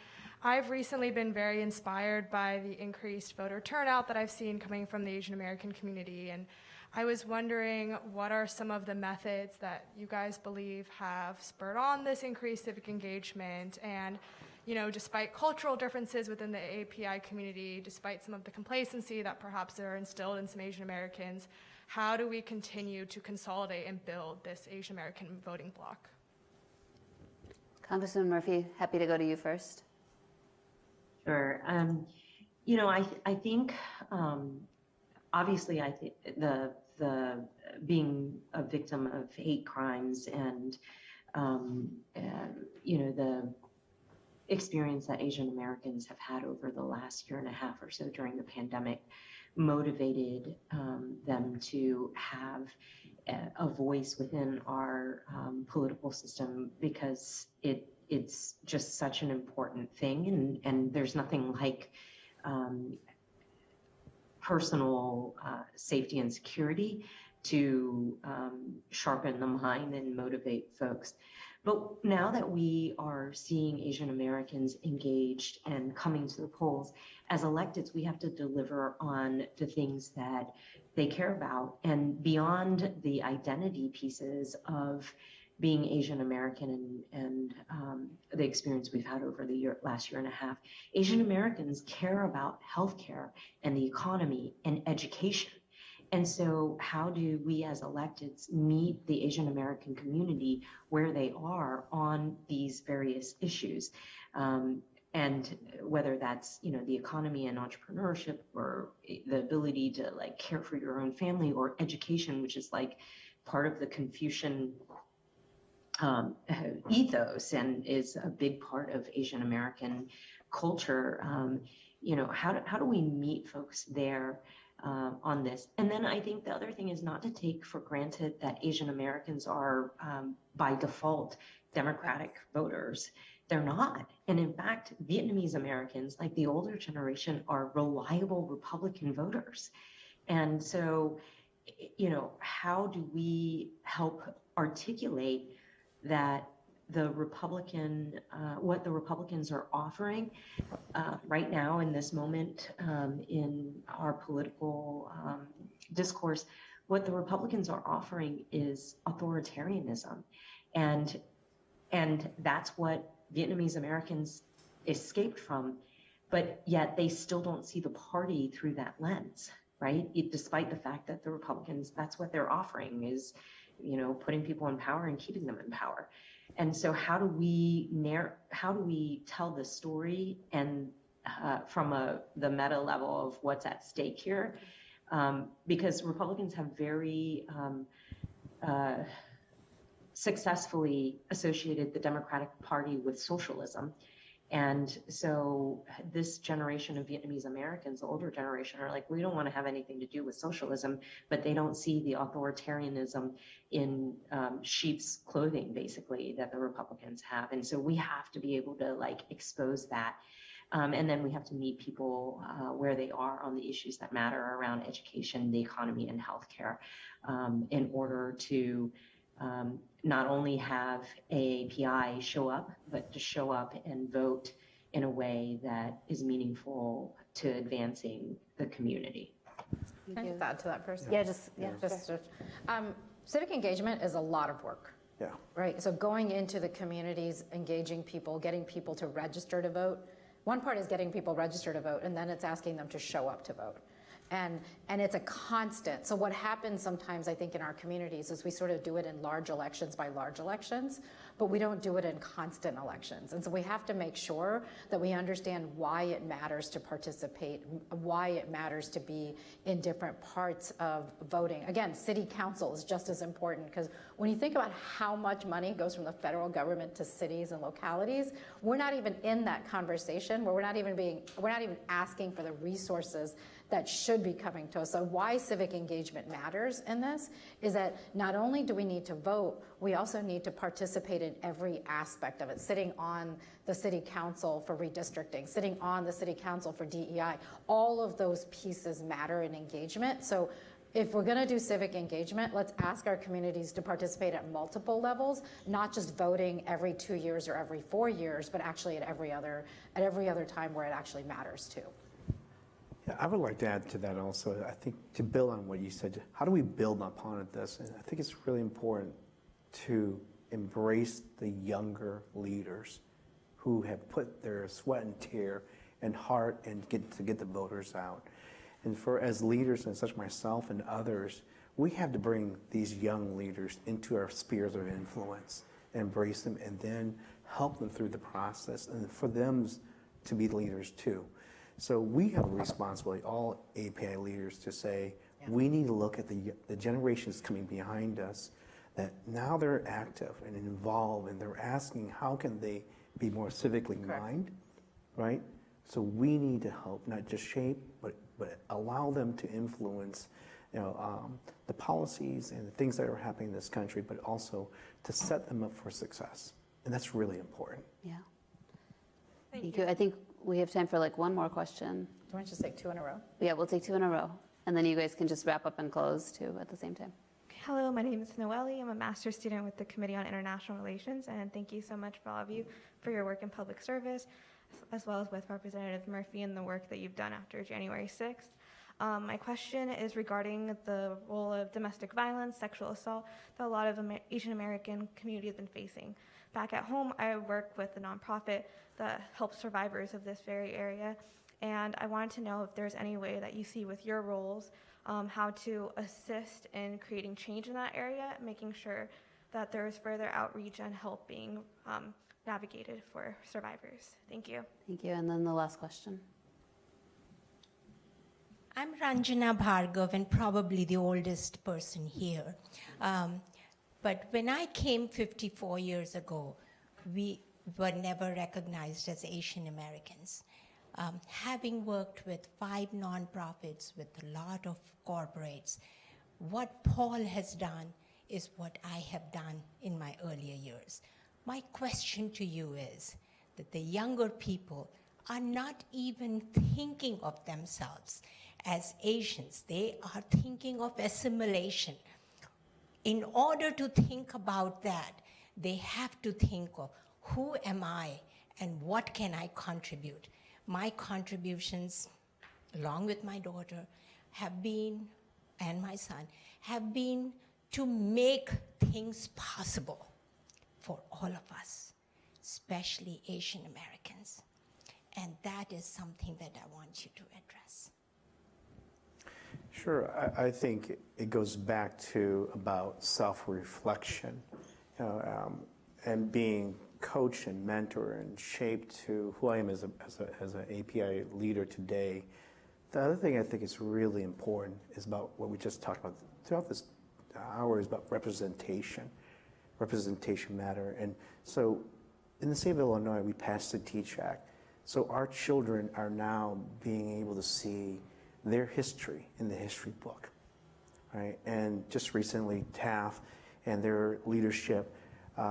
I've recently been very inspired by the increased voter turnout that I've seen coming from the Asian American community. And I was wondering, what are some of the methods that you guys believe have spurred on this increased civic engagement? And, despite cultural differences within the AAPI community, despite some of the complacency that perhaps are instilled in some Asian Americans, how do we continue to consolidate and build this Asian American voting bloc? Congresswoman Murphy, happy to go to you first. Sure. I think, obviously, I think the being a victim of hate crimes and, the experience that Asian Americans have had over the last year and a half or so during the pandemic motivated them to have a voice within our political system, because it's just such an important thing, and there's nothing like personal safety and security to sharpen the mind and motivate folks. But now that we are seeing Asian Americans engaged and coming to the polls, as electeds, we have to deliver on the things that they care about. And beyond the identity pieces of being Asian American and the experience we've had over the last year and a half, Asian Americans care about healthcare and the economy and education. And so how do we as electeds meet the Asian American community where they are on these various issues? And whether that's, the economy and entrepreneurship, or the ability to care for your own family, or education, which is part of the Confucian ethos and is a big part of Asian American culture. How do we meet folks there on this? And then I think the other thing is not to take for granted that Asian Americans are by default Democratic voters. They're not. And in fact, Vietnamese-Americans, like the older generation, are reliable Republican voters. And so, how do we help articulate that the Republican, what the Republicans are offering right now in this moment in our political discourse? What the Republicans are offering is authoritarianism, and that's what Vietnamese Americans escaped from, but yet they still don't see the party through that lens, right? Despite the fact that the Republicans, that's what they're offering is, putting people in power and keeping them in power. And so how do we tell the story and the meta level of what's at stake here, because Republicans have very successfully associated the Democratic Party with socialism. And so this generation of Vietnamese Americans, the older generation, are like, we don't want to have anything to do with socialism, but they don't see the authoritarianism in sheep's clothing, basically, that the Republicans have. And so we have to be able to like expose that. And then we have to meet people where they are on the issues that matter around education, the economy, and healthcare, in order to not only have AAPI show up, but to show up and vote in a way that is meaningful to advancing the community. Can I just add to that person? Yeah, just Civic engagement is a lot of work. Yeah. Right, so going into the communities, engaging people, getting people to register to vote. One part is getting people registered to vote, and then it's asking them to show up to vote. And it's a constant. So what happens sometimes, I think, in our communities is we sort of do it in large elections by large elections, but we don't do it in constant elections. And so we have to make sure that we understand why it matters to participate, why it matters to be in different parts of voting. Again, city council is just as important, because when you think about how much money goes from the federal government to cities and localities, we're not even in that conversation where we're not even asking for the resources that should be coming to us. So why civic engagement matters in this is that not only do we need to vote, we also need to participate in every aspect of it. Sitting on the city council for redistricting, sitting on the city council for DEI, all of those pieces matter in engagement. So if we're gonna do civic engagement, let's ask our communities to participate at multiple levels, not just voting every 2 years or every 4 years, but actually at every other time where it actually matters too. Yeah, I would like to add to that also. I think to build on what you said, how do we build upon this? And I think it's really important to embrace the younger leaders who have put their sweat and tear and heart and get the voters out. And as leaders, and such myself and others, we have to bring these young leaders into our spheres of influence, embrace them, and then help them through the process, and for them to be leaders too. So we have a responsibility, all API leaders, to say, we need to look at the generations coming behind us, that now they're active and involved, and they're asking how can they be more civically minded, right? So we need to help, not just shape, but allow them to influence, the policies and the things that are happening in this country, but also to set them up for success. And that's really important. Yeah. Thank you. I think we have time for like one more question. Do you want to just take 2 in a row? Yeah, we'll take 2 in a row. And then you guys can just wrap up and close too at the same time. Hello, my name is Noelle. I'm a master's student with the Committee on International Relations, and thank you so much for all of you for your work in public service, as well as with Representative Murphy and the work that you've done after January 6th. My question is regarding the role of domestic violence, sexual assault that a lot of Asian American community has been facing. Back at home, I work with a nonprofit that helps survivors of this very area, and I wanted to know if there's any way that you see with your roles how to assist in creating change in that area, making sure that there is further outreach and help being navigated for survivors. Thank you. Thank you. And then the last question. I'm Ranjana Bhargav, and probably the oldest person here. But when I came 54 years ago, we were never recognized as Asian Americans. Having worked with 5 nonprofits, with a lot of corporates, what Paul has done is what I have done in my earlier years. My question to you is that the younger people are not even thinking of themselves as Asians. They are thinking of assimilation. In order to think about that, they have to think of who am I and what can I contribute. My contributions, along with my daughter, have been, and my son, have been to make things possible for all of us, especially Asian Americans. And that is something that I want you to address. Sure. I think it goes back to about self-reflection, and being coach and mentor and shaped to who I am as an API leader today. The other thing I think is really important is about what we just talked about throughout this hour is about representation. Representation matter. And so in the state of Illinois, we passed the Teach Act. So our children are now being able to see their history in the history book, right? And just recently, TAF and their leadership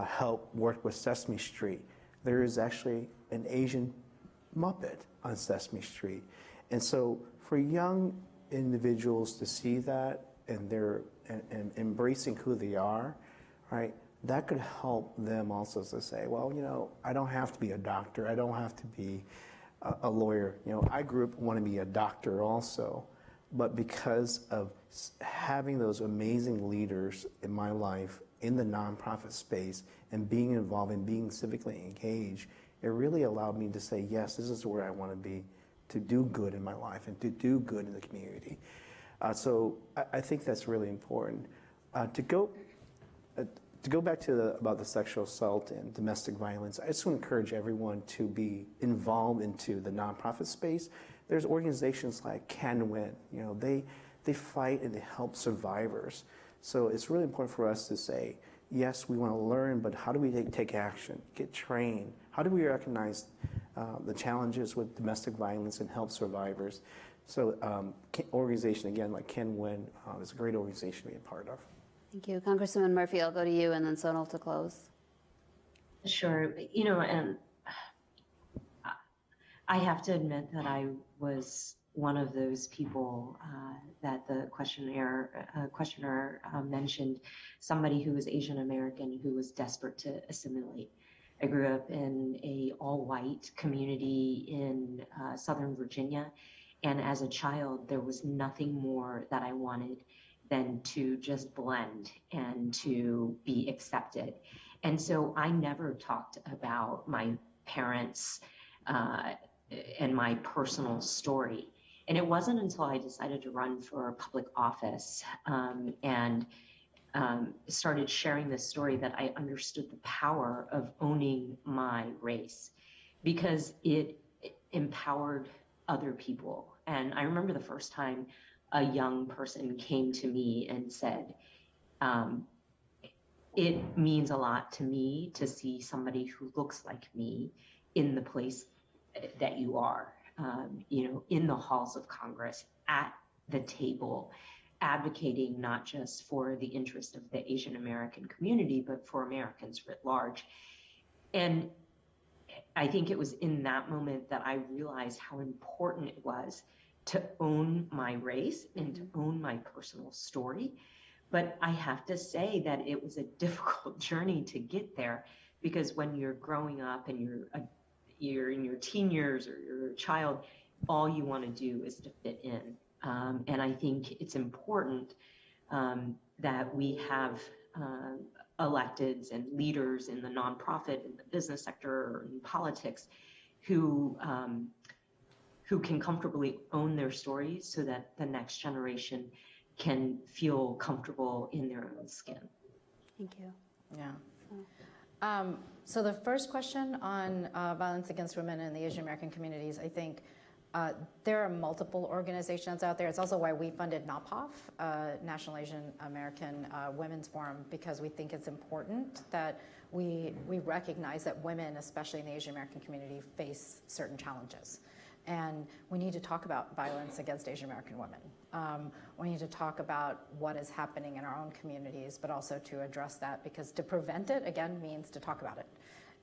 helped work with Sesame Street. There is actually an Asian Muppet on Sesame Street. And so for young individuals to see that and they're and embracing who they are, right? That could help them also to say, well, you know, I don't have to be a doctor. I don't have to be a lawyer. You know, I grew up wanting to be a doctor also, but because of having those amazing leaders in my life in the nonprofit space and being involved and being civically engaged, it really allowed me to say, yes, this is where I want to be, to do good in my life and to do good in the community. So I think that's really important. To go back to about the sexual assault and domestic violence, I just want to encourage everyone to be involved into the nonprofit space. There's organizations like Can Win. You know, they fight and they help survivors. So it's really important for us to say, yes, we want to learn, but how do we take action, get trained? How do we recognize the challenges with domestic violence and help survivors? So organization, again, like Can Win, is a great organization to be a part of. Thank you. Congresswoman Murphy, I'll go to you and then Sonal to close. Sure. You know, and I have to admit that I was one of those people that the questioner mentioned, somebody who was Asian American who was desperate to assimilate. I grew up in a all-white community in Southern Virginia, and as a child, there was nothing more that I wanted than to just blend and to be accepted. And so I never talked about my parents and my personal story. And it wasn't until I decided to run for public office and started sharing this story that I understood the power of owning my race, because it empowered other people. And I remember the first time a young person came to me and said, it means a lot to me to see somebody who looks like me in the place that you are, you know, in the halls of Congress, at the table, advocating not just for the interest of the Asian American community, but for Americans writ large. And I think it was in that moment that I realized how important it was to own my race and to own my personal story. But I have to say that it was a difficult journey to get there, because when you're growing up and you're in your teen years or you're a child, all you want to do is to fit in. And I think it's important that we have electeds and leaders in the nonprofit, in the business sector, or in politics who can comfortably own their stories so that the next generation can feel comfortable in their own skin. Thank you. Yeah. So the first question on violence against women in the Asian American communities, I think there are multiple organizations out there. It's also why we funded NAPAF, National Asian American Women's Forum, because we think it's important that we recognize that women, especially in the Asian American community, face certain challenges. And we need to talk about violence against Asian American women. We need to talk about what is happening in our own communities, but also to address that, because to prevent it, again, means to talk about it.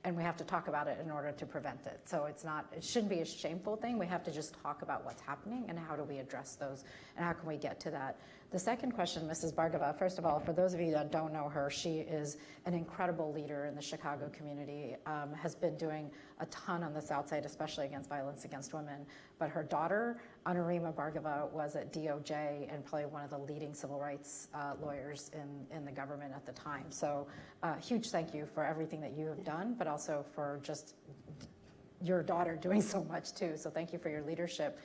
And we have to talk about it in order to prevent it. So it shouldn't be a shameful thing. We have to just talk about what's happening and how do we address those and how can we get to that. The second question, Mrs. Bhargava, first of all, for those of you that don't know her, she is an incredible leader in the Chicago community, has been doing a ton on the South Side, especially against violence against women. But her daughter, Anurima Bhargava, was at DOJ and probably one of the leading civil rights lawyers in the government at the time. So huge thank you for everything that you have done, but also for just your daughter doing so much too. So thank you for your leadership.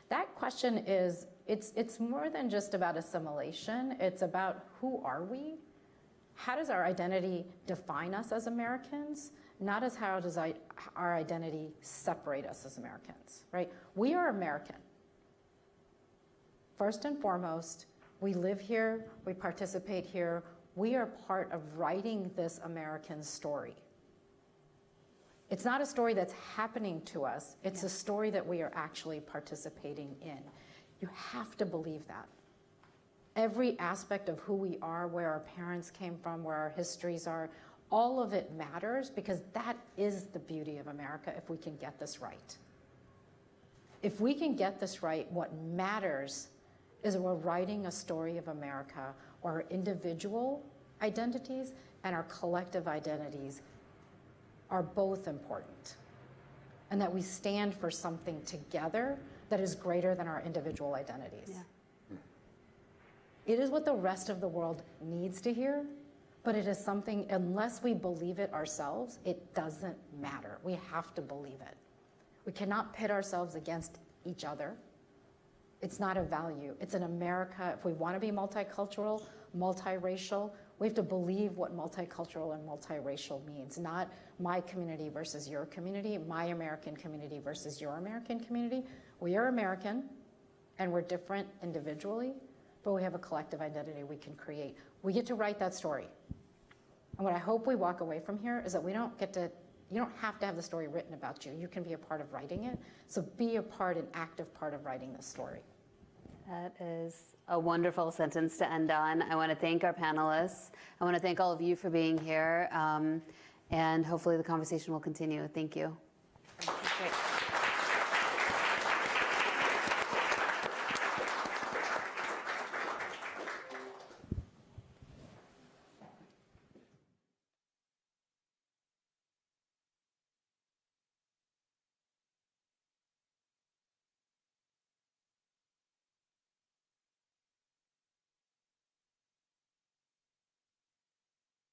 That question is, it's more than just about assimilation. It's about who are we? How does our identity define us as Americans? not as how does our identity separate us as Americans, right? We are American. First and foremost, we live here, we participate here, we are part of writing this American story. It's not a story that's happening to us, it's a story that we are actually participating in. You have to believe that. Every aspect of who we are, where our parents came from, where our histories are, all of it matters because that is the beauty of America if we can get this right. If we can get this right, what matters is we're writing a story of America where our individual identities and our collective identities are both important, and that we stand for something together that is greater than our individual identities. Yeah. It is what the rest of the world needs to hear, but it is something, unless we believe it ourselves, it doesn't matter. We have to believe it. We cannot pit ourselves against each other. It's not a value. It's an America. If we want to be multicultural, multiracial, we have to believe what multicultural and multiracial means, not my community versus your community, my American community versus your American community. We are American, and we're different individually, but we have a collective identity we can create. We get to write that story. And what I hope we walk away from here is that you don't have to have the story written about you. You can be a part of writing it. So be an active part of writing this story. That is a wonderful sentence to end on. I want to thank our panelists. I want to thank all of you for being here. And hopefully the conversation will continue. Thank you. Great.